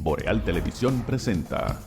Boreal Televisión presenta.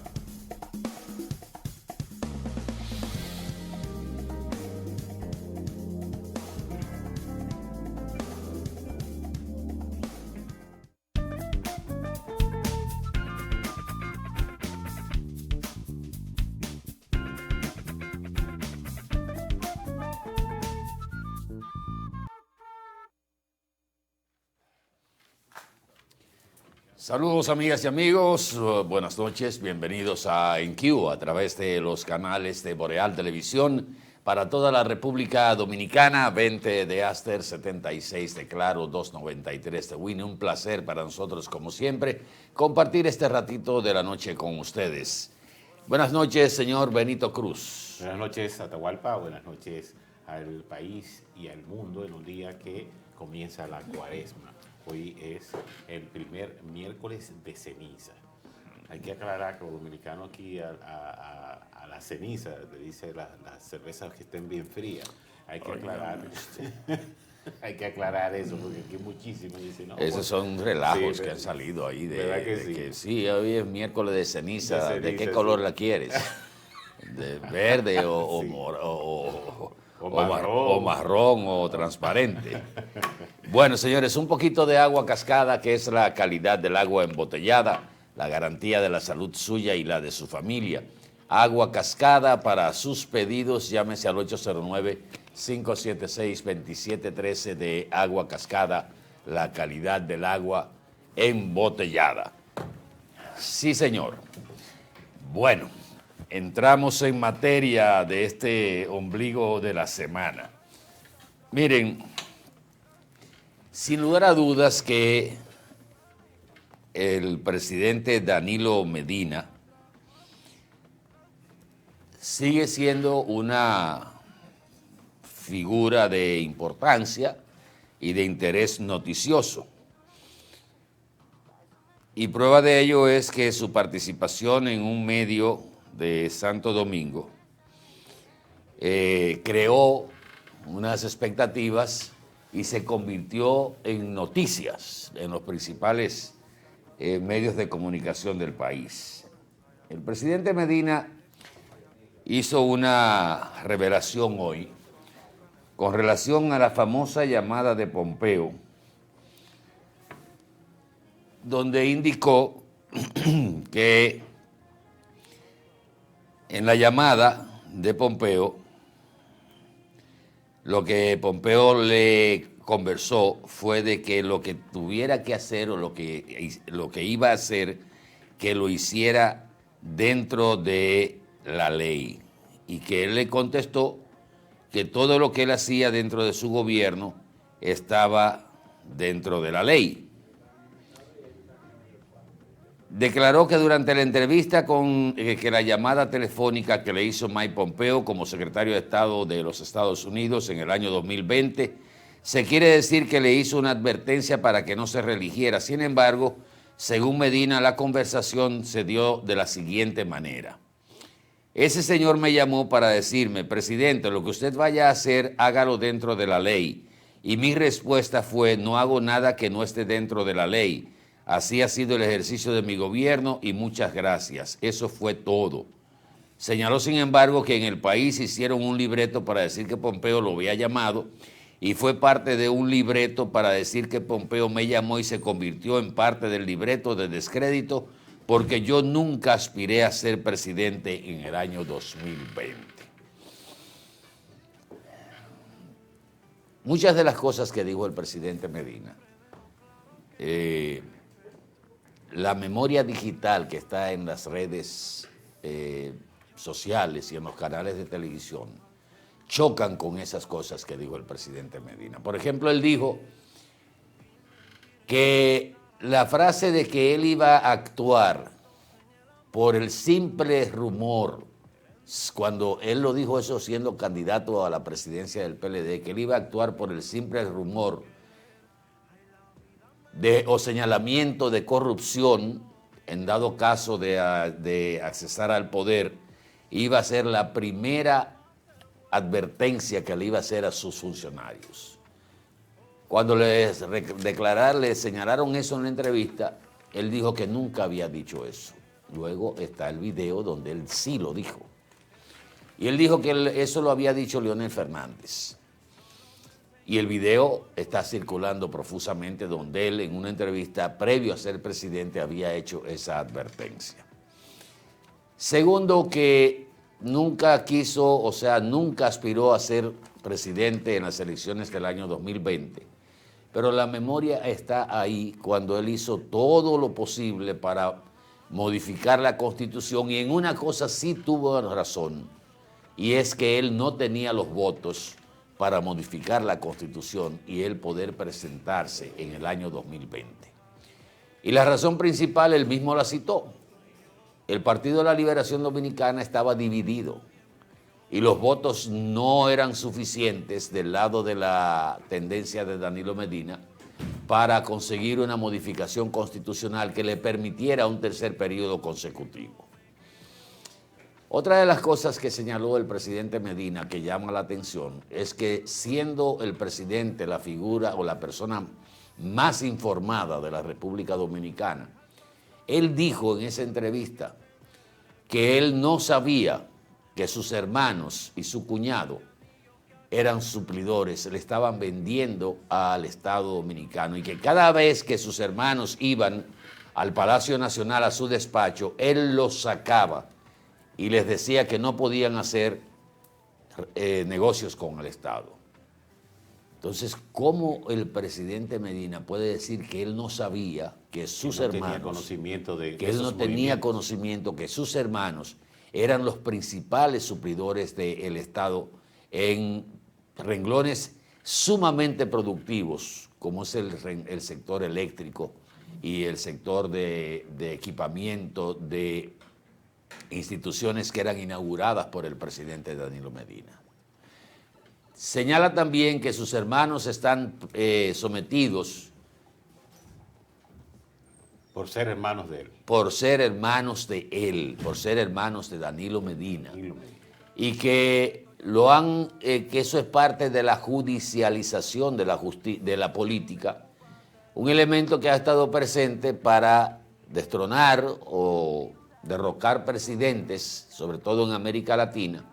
Saludos amigas y amigos, buenas noches, bienvenidos a EnQ a través de los canales de Boreal Televisión para toda la República Dominicana, 20 de Aster, 76 de Claro, 293 de Win. Un placer para nosotros, como siempre, compartir este ratito de la noche con ustedes. Buenas noches, señor Benito Cruz. Buenas noches, Atahualpa, buenas noches al país y al mundo en un día que comienza la Cuaresma. Hoy es el primer miércoles de ceniza. Hay que aclarar que los dominicanos aquí a la ceniza, le dice las cervezas que estén bien frías. Hay que aclarar. Hay que aclarar eso, porque aquí muchísimo dicen, no, esos son relajos que han salido ahí que sí, hoy es miércoles de ceniza. ¿De qué color la quieres? ¿De verde o marrón o transparente? Bueno, señores, un poquito de agua cascada, que es la calidad del agua embotellada, la garantía de la salud suya y la de su familia. Agua cascada, para sus pedidos, llámese al 809-576-2713 de Agua Cascada, la calidad del agua embotellada. Sí, señor. Bueno, entramos en materia de este ombligo de la semana. Miren, sin lugar a dudas que el presidente Danilo Medina sigue siendo una figura de importancia y de interés noticioso. Y prueba de ello es que su participación en un medio de Santo Domingo creó unas expectativas y se convirtió en noticias en los principales medios de comunicación del país. El presidente Medina hizo una revelación hoy con relación a la famosa llamada de Pompeo, donde indicó que en la llamada de Pompeo, lo que Pompeo le conversó fue de que lo que tuviera que hacer o lo que iba a hacer, que lo hiciera dentro de la ley. Y que él le contestó que todo lo que él hacía dentro de su gobierno estaba dentro de la ley. Declaró que durante la entrevista que la llamada telefónica que le hizo Mike Pompeo como secretario de Estado de los Estados Unidos en el año 2020, se quiere decir que le hizo una advertencia para que no se reeligiera. Sin embargo, según Medina, la conversación se dio de la siguiente manera. Ese señor me llamó para decirme, presidente, lo que usted vaya a hacer, hágalo dentro de la ley. Y mi respuesta fue, no hago nada que no esté dentro de la ley. Así ha sido el ejercicio de mi gobierno y muchas gracias. Eso fue todo. Señaló, sin embargo, que en el país hicieron un libreto para decir que Pompeo lo había llamado y fue parte de un libreto para decir que Pompeo me llamó y se convirtió en parte del libreto de descrédito porque yo nunca aspiré a ser presidente en el año 2020. Muchas de las cosas que dijo el presidente Medina, la memoria digital que está en las redes sociales y en los canales de televisión chocan con esas cosas que dijo el presidente Medina. Por ejemplo, él dijo que la frase de que él iba a actuar por el simple rumor, cuando él lo dijo eso siendo candidato a la presidencia del PLD, que él iba a actuar por el simple rumor o señalamiento de corrupción, en dado caso de accesar al poder, iba a ser la primera advertencia que le iba a hacer a sus funcionarios. Cuando les señalaron eso en la entrevista, él dijo que nunca había dicho eso. Luego está el video donde él sí lo dijo. Y él dijo que eso lo había dicho Leonel Fernández. Y el video está circulando profusamente donde él en una entrevista previo a ser presidente había hecho esa advertencia. Segundo, que nunca quiso, o sea, nunca aspiró a ser presidente en las elecciones del año 2020. Pero la memoria está ahí cuando él hizo todo lo posible para modificar la Constitución, y en una cosa sí tuvo razón, y es que él no tenía los votos para modificar la Constitución y él poder presentarse en el año 2020. Y la razón principal él mismo la citó. El Partido de la Liberación Dominicana estaba dividido y los votos no eran suficientes del lado de la tendencia de Danilo Medina para conseguir una modificación constitucional que le permitiera un tercer periodo consecutivo. Otra de las cosas que señaló el presidente Medina que llama la atención es que, siendo el presidente la figura o la persona más informada de la República Dominicana, él dijo en esa entrevista que él no sabía que sus hermanos y su cuñado eran suplidores, le estaban vendiendo al Estado Dominicano, y que cada vez que sus hermanos iban al Palacio Nacional a su despacho, él los sacaba y les decía que no podían hacer negocios con el Estado. Entonces, ¿cómo el presidente Medina puede decir que él no sabía que sus hermanos, tenía conocimiento de que él no tenía conocimiento que sus hermanos eran los principales suplidores del Estado en renglones sumamente productivos, como es el sector eléctrico y el sector de equipamiento de instituciones que eran inauguradas por el presidente Danilo Medina? Señala también que sus hermanos están sometidos por ser hermanos de él. Por ser hermanos de él, por ser hermanos de Danilo Medina. Y que que eso es parte de la judicialización de la política, un elemento que ha estado presente para destronar o derrocar presidentes, sobre todo en América Latina,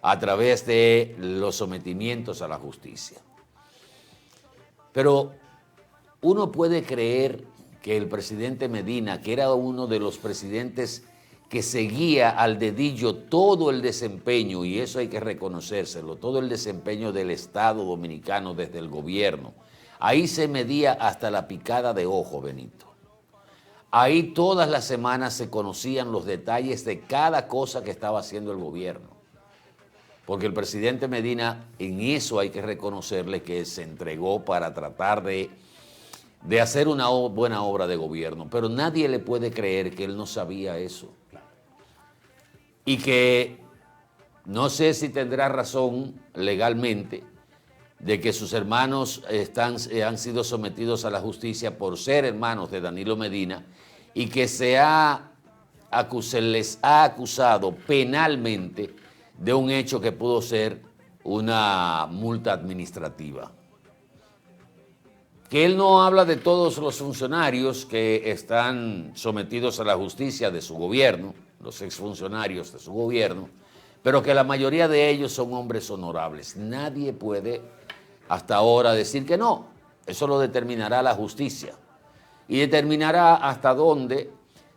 a través de los sometimientos a la justicia. Pero uno puede creer que el presidente Medina, que era uno de los presidentes que seguía al dedillo todo el desempeño, y eso hay que reconocérselo, todo el desempeño del Estado Dominicano desde el gobierno, ahí se medía hasta la picada de ojo, Benito. Ahí todas las semanas se conocían los detalles de cada cosa que estaba haciendo el gobierno. Porque el presidente Medina, en eso hay que reconocerle que se entregó para tratar de hacer una buena obra de gobierno, pero nadie le puede creer que él no sabía eso. Y que no sé si tendrá razón legalmente de que sus hermanos han sido sometidos a la justicia por ser hermanos de Danilo Medina, y que les ha acusado penalmente de un hecho que pudo ser una multa administrativa. Que él no habla de todos los funcionarios que están sometidos a la justicia de su gobierno, los exfuncionarios de su gobierno, pero que la mayoría de ellos son hombres honorables. Nadie puede hasta ahora decir que no. Eso lo determinará la justicia. Y determinará hasta dónde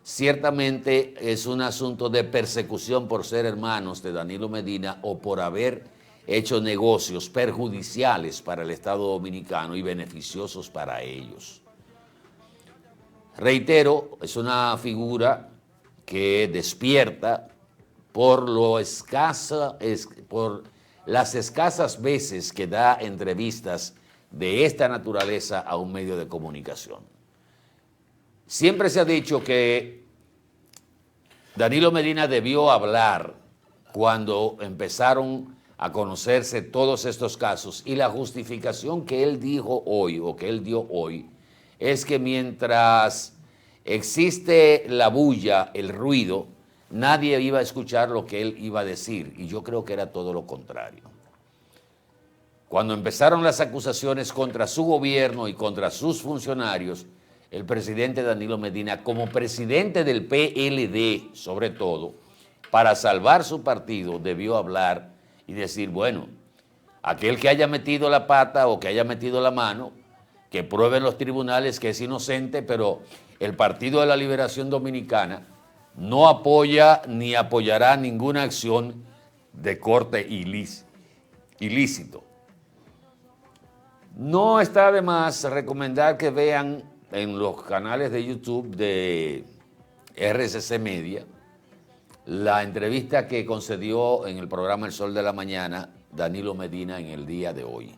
ciertamente es un asunto de persecución por ser hermanos de Danilo Medina o por haber hecho negocios perjudiciales para el Estado Dominicano y beneficiosos para ellos. Reitero, es una figura que despierta por las escasas veces que da entrevistas de esta naturaleza a un medio de comunicación. Siempre se ha dicho que Danilo Medina debió hablar cuando empezaron a conocerse todos estos casos, y la justificación que él dijo hoy o que él dio hoy es que mientras existe la bulla, el ruido, nadie iba a escuchar lo que él iba a decir, y yo creo que era todo lo contrario. Cuando empezaron las acusaciones contra su gobierno y contra sus funcionarios, el presidente Danilo Medina, como presidente del PLD, sobre todo, para salvar su partido, debió hablar y decir, bueno, aquel que haya metido la pata o que haya metido la mano, que pruebe en los tribunales que es inocente, pero el Partido de la Liberación Dominicana no apoya ni apoyará ninguna acción de corte ilícito. No está de más recomendar que vean en los canales de YouTube de RCC Media la entrevista que concedió en el programa El Sol de la Mañana Danilo Medina en el día de hoy.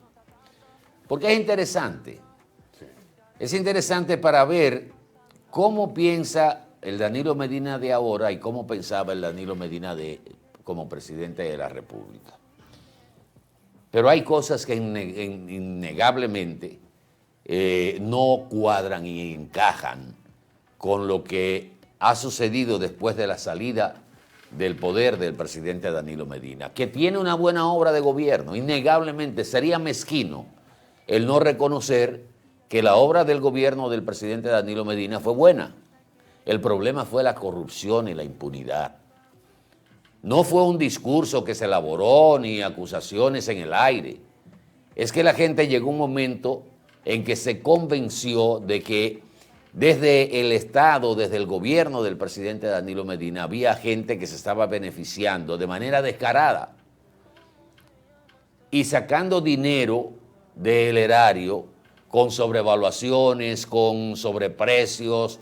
Porque es interesante. Es interesante para ver cómo piensa el Danilo Medina de ahora y cómo pensaba el Danilo Medina como presidente de la República. Pero hay cosas que innegablemente no cuadran y encajan con lo que ha sucedido después de la salida del poder del presidente Danilo Medina, que tiene una buena obra de gobierno. Innegablemente sería mezquino el no reconocer que la obra del gobierno del presidente Danilo Medina fue buena. El problema fue la corrupción y la impunidad. No fue un discurso que se elaboró ni acusaciones en el aire. Es que la gente llegó a un momento en que se convenció de que desde el Estado, desde el gobierno del presidente Danilo Medina, había gente que se estaba beneficiando de manera descarada y sacando dinero del erario con sobrevaluaciones, con sobreprecios.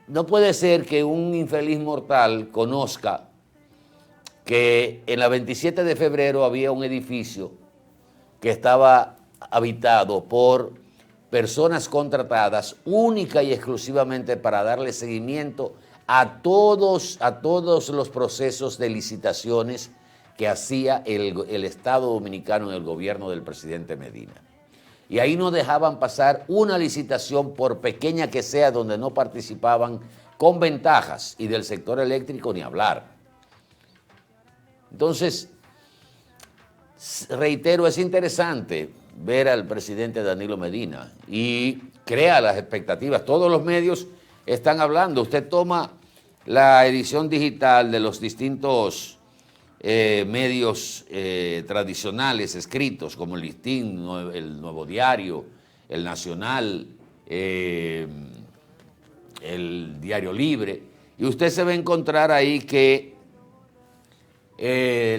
No puede ser que un infeliz mortal conozca que en la 27 de febrero había un edificio que estaba habitado por personas contratadas única y exclusivamente para darle seguimiento a todos los procesos de licitaciones que hacía el Estado Dominicano en el gobierno del presidente Medina. Y ahí no dejaban pasar una licitación, por pequeña que sea, donde no participaban con ventajas, y del sector eléctrico ni hablar. Entonces, reitero, es interesante ver al presidente Danilo Medina y crea las expectativas. Todos los medios están hablando. Usted toma la edición digital de los distintos medios tradicionales escritos, como el Listín, el Nuevo Diario, el Nacional, el Diario Libre, y usted se va a encontrar ahí que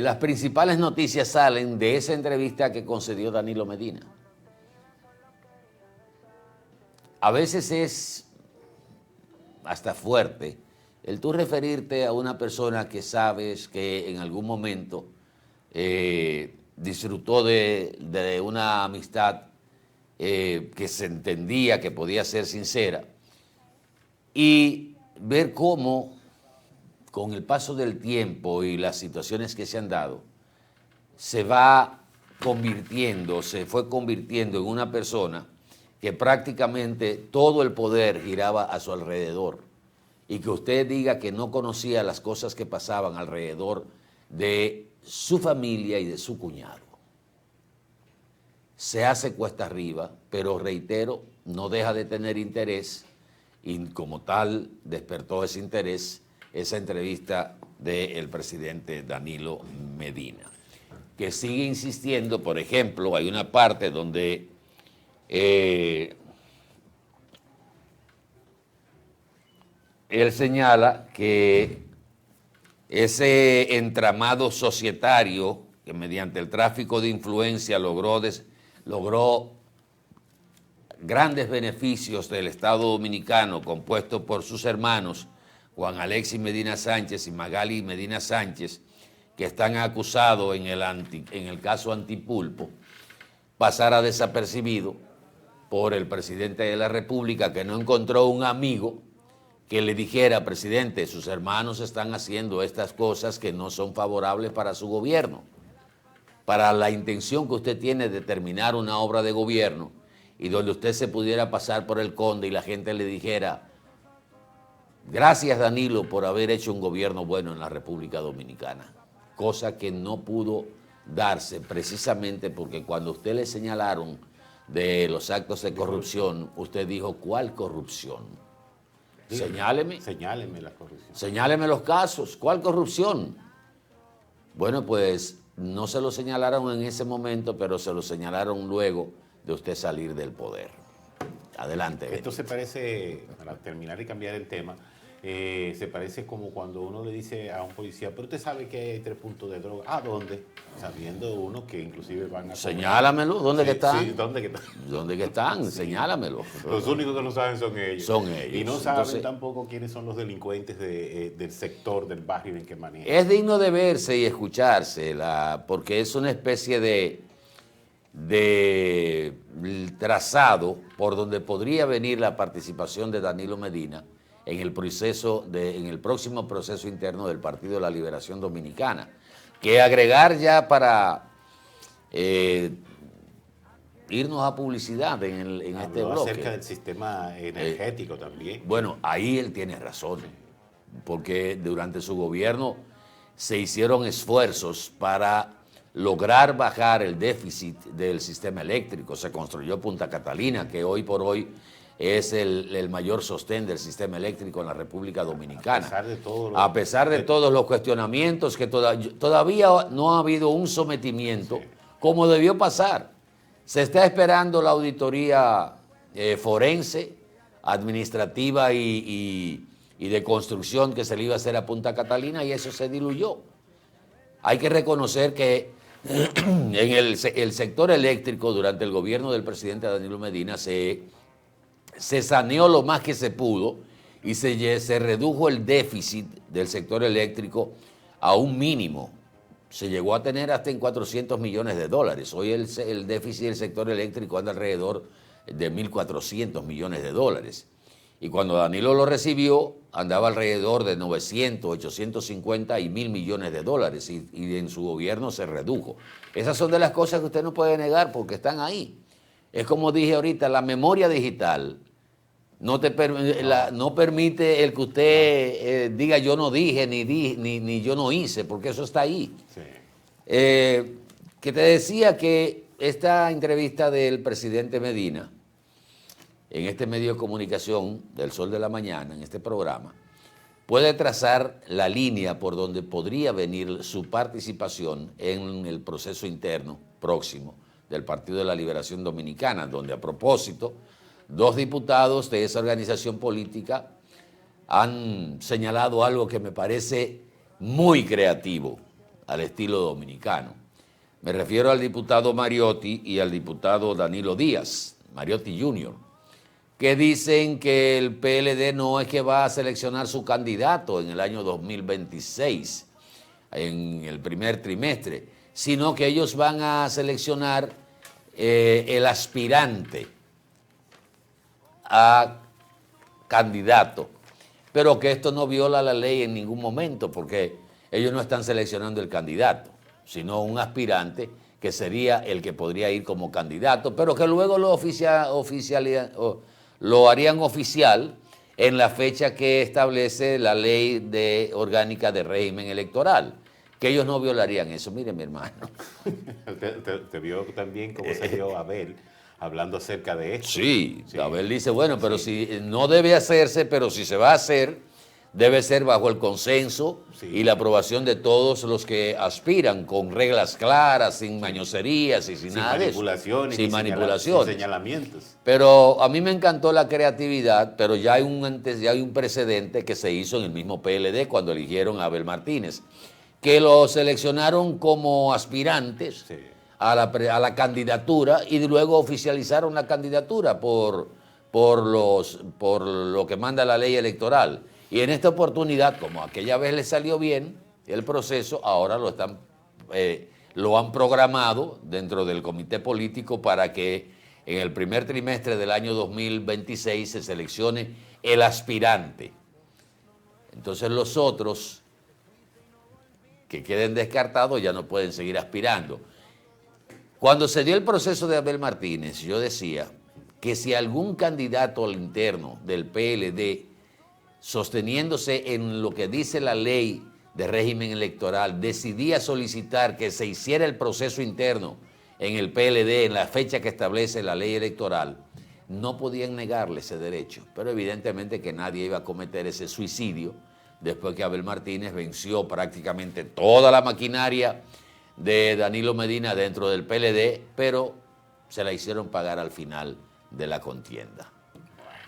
las principales noticias salen de esa entrevista que concedió Danilo Medina. A veces es hasta fuerte el tú referirte a una persona que sabes que en algún momento disfrutó de una amistad que se entendía que podía ser sincera, y ver cómo con el paso del tiempo y las situaciones que se han dado, se fue convirtiendo en una persona que prácticamente todo el poder giraba a su alrededor, y que usted diga que no conocía las cosas que pasaban alrededor de su familia y de su cuñado. Se hace cuesta arriba, pero reitero, no deja de tener interés, y como tal despertó ese interés esa entrevista del presidente Danilo Medina, que sigue insistiendo. Por ejemplo, hay una parte donde él señala que ese entramado societario que mediante el tráfico de influencia logró grandes beneficios del Estado Dominicano, compuesto por sus hermanos Juan Alexis Medina Sánchez y Magali Medina Sánchez, que están acusados en el caso Antipulpo, pasara desapercibido por el presidente de la República, que no encontró un amigo que le dijera: presidente, sus hermanos están haciendo estas cosas que no son favorables para su gobierno, para la intención que usted tiene de terminar una obra de gobierno, y donde usted se pudiera pasar por el Conde y la gente le dijera: gracias, Danilo, por haber hecho un gobierno bueno en la República Dominicana. Cosa que no pudo darse precisamente porque cuando usted le señalaron de los actos de corrupción, usted dijo, ¿cuál corrupción? Señáleme. Señáleme la corrupción. Señáleme los casos. ¿Cuál corrupción? Bueno, pues no se lo señalaron en ese momento, pero se lo señalaron luego de usted salir del poder. Adelante. Esto se parece, para terminar y cambiar el tema, se parece como cuando uno le dice a un policía, pero usted sabe que hay 3 puntos de droga. ¿Ah, dónde? Sabiendo uno que inclusive van a... Señálamelo, ¿dónde que están? Sí, ¿dónde que están? ¿Dónde que están? Sí. Señálamelo. Los únicos que no saben son ellos. Son ellos. Y no saben Entonces, tampoco quiénes son los delincuentes del sector, del barrio en que manejan. es digno de verse y escucharse, porque es una especie de trazado por donde podría venir la participación de Danilo Medina en el próximo proceso interno del Partido de la Liberación Dominicana, que agregar ya para irnos a publicidad en este Habló bloque. acerca del sistema energético también. Bueno, ahí él tiene razón, porque durante su gobierno se hicieron esfuerzos para lograr bajar el déficit del sistema eléctrico. Se construyó Punta Catalina, que hoy por hoy es el mayor sostén del sistema eléctrico en la República Dominicana. A pesar de todos los cuestionamientos, que todavía no ha habido un sometimiento como debió pasar. Se está esperando la auditoría forense, administrativa y de construcción que se le iba a hacer a Punta Catalina, y eso se diluyó. Hay que reconocer que en el sector eléctrico, durante el gobierno del presidente Danilo Medina, se saneó lo más que se pudo y se redujo el déficit del sector eléctrico a un mínimo. Se llegó a tener hasta en 400 millones de dólares. Hoy el déficit del sector eléctrico anda alrededor de 1.400 millones de dólares. Y cuando Danilo lo recibió, andaba alrededor de 900, 850 y 1.000 millones de dólares. Y en su gobierno se redujo. Esas son de las cosas que usted no puede negar porque están ahí. Es como dije ahorita, la memoria digital no permite el que usted diga yo no dije, ni yo no hice, porque eso está ahí. Sí. Que te decía que esta entrevista del presidente Medina, en este medio de comunicación del Sol de la Mañana, en este programa, puede trazar la línea por donde podría venir su participación en el proceso interno próximo del Partido de la Liberación Dominicana, donde a propósito, 2 diputados de esa organización política han señalado algo que me parece muy creativo al estilo dominicano. Me refiero al diputado Mariotti y al diputado Danilo Díaz, Mariotti Jr., que dicen que el PLD no es que va a seleccionar su candidato en el año 2026, en el primer trimestre, sino que ellos van a seleccionar el aspirante a candidato, pero que esto no viola la ley en ningún momento, porque ellos no están seleccionando el candidato, sino un aspirante que sería el que podría ir como candidato, pero que luego lo harían oficial en la fecha que establece la ley orgánica de régimen electoral, que ellos no violarían eso. Mire, mi hermano. Te vio también cómo salió Abel hablando acerca de esto. Sí, Abel dice, bueno, pero si no debe hacerse, pero si se va a hacer, debe ser bajo el consenso y la aprobación de todos los que aspiran, con reglas claras, sin mañoserías y sin nada de eso. Sin manipulaciones. Sin señalamientos. Pero a mí me encantó la creatividad, pero ya hay un precedente que se hizo en el mismo PLD cuando eligieron a Abel Martínez, que lo seleccionaron como aspirantes a la candidatura y luego oficializaron la candidatura por lo que manda la ley electoral. Y en esta oportunidad, como aquella vez le salió bien el proceso, ahora lo han programado dentro del comité político para que en el primer trimestre del año 2026 se seleccione el aspirante. Entonces los otros que queden descartados ya no pueden seguir aspirando. Cuando se dio el proceso de Abel Martínez, yo decía que si algún candidato al interno del PLD, sosteniéndose en lo que dice la ley de régimen electoral, decidía solicitar que se hiciera el proceso interno en el PLD, en la fecha que establece la ley electoral, no podían negarle ese derecho. Pero evidentemente que nadie iba a cometer ese suicidio después que Abel Martínez venció prácticamente toda la maquinaria de Danilo Medina dentro del PLD, pero se la hicieron pagar al final de la contienda.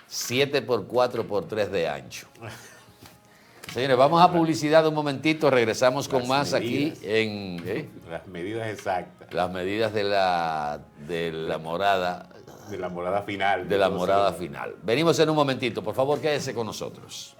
7 por 4 por 3 de ancho. Señores, vamos a publicidad un momentito, regresamos con más medidas, aquí en... Las medidas exactas. Las medidas de la morada. De la morada final. De la morada final. Venimos en un momentito, por favor, quédese con nosotros.